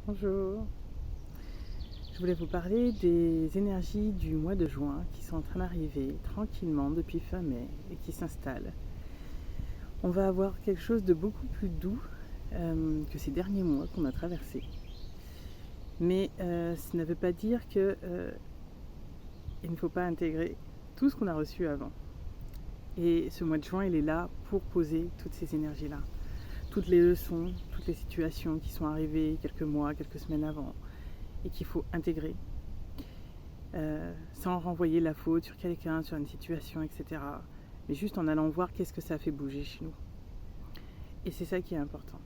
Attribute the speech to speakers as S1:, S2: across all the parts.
S1: Bonjour, je voulais vous parler des énergies du mois de juin qui sont en train d'arriver tranquillement depuis fin mai et qui s'installent. On va avoir quelque chose de beaucoup plus doux que ces derniers mois qu'on a traversés. Mais ça ne veut pas dire qu'il ne faut pas intégrer tout ce qu'on a reçu avant. Et ce mois de juin, il est là pour poser toutes ces énergies-là. Toutes les leçons, toutes les situations qui sont arrivées quelques mois, quelques semaines avant et qu'il faut intégrer sans renvoyer la faute sur quelqu'un, sur une situation, etc. Mais juste en allant voir qu'est-ce que ça a fait bouger chez nous. Et c'est ça qui est important.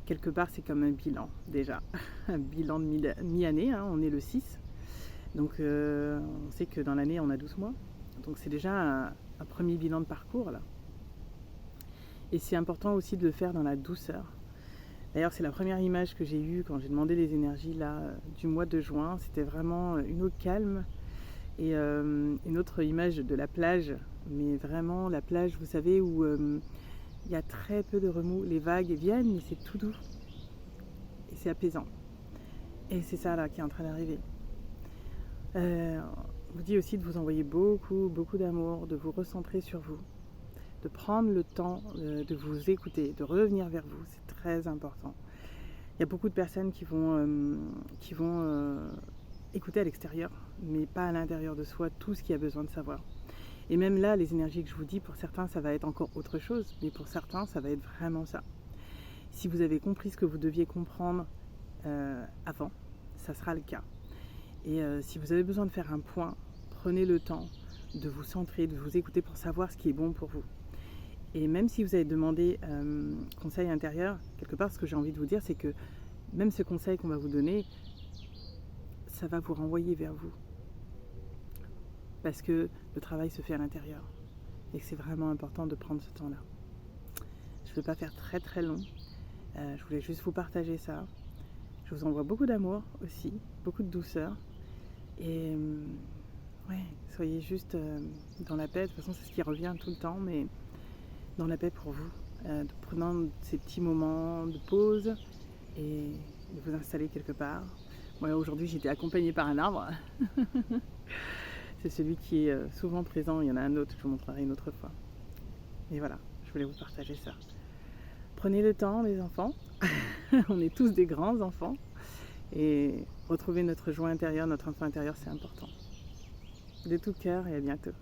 S1: Quelque part, c'est comme un bilan déjà, un bilan de mi-année, hein, on est le 6. Donc on sait que dans l'année, on a 12 mois. Donc c'est déjà un premier bilan de parcours là. Et c'est important aussi de le faire dans la douceur. D'ailleurs, c'est la première image que j'ai eue quand j'ai demandé les énergies là, du mois de juin. C'était vraiment une eau calme et une autre image de la plage. Mais vraiment la plage, vous savez, où il y a très peu de remous. Les vagues viennent, mais c'est tout doux. Et c'est apaisant. Et c'est ça là qui est en train d'arriver. On vous dit aussi de vous envoyer beaucoup d'amour, de vous recentrer sur vous, de prendre le temps de vous écouter, de revenir vers vous. C'est très important. Il y a beaucoup de personnes qui vont écouter à l'extérieur, mais pas à l'intérieur de soi tout ce qu'il y a besoin de savoir. Et même là, les énergies que je vous dis, pour certains, ça va être encore autre chose, mais pour certains, ça va être vraiment ça. Si vous avez compris ce que vous deviez comprendre avant, ça sera le cas. Et si vous avez besoin de faire un point, prenez le temps de vous centrer, de vous écouter pour savoir ce qui est bon pour vous. Et même si vous avez demandé conseil intérieur, quelque part, ce que j'ai envie de vous dire, c'est que même ce conseil qu'on va vous donner, ça va vous renvoyer vers vous. Parce que le travail se fait à l'intérieur. Et que c'est vraiment important de prendre ce temps-là. Je ne vais pas faire très long. Je voulais juste vous partager ça. Je vous envoie beaucoup d'amour aussi, beaucoup de douceur. Et ouais, soyez juste dans la paix. De toute façon, c'est ce qui revient tout le temps, mais dans la paix pour vous. De prendre ces petits moments de pause et de vous installer quelque part. Moi, aujourd'hui, j'ai été accompagnée par un arbre. C'est celui qui est souvent présent. Il y en a un autre, je vous montrerai une autre fois. Et voilà, je voulais vous partager ça. Prenez le temps, les enfants. On est tous des grands enfants. Et retrouver notre joie intérieure, notre enfant intérieur, c'est important. De tout cœur et à bientôt.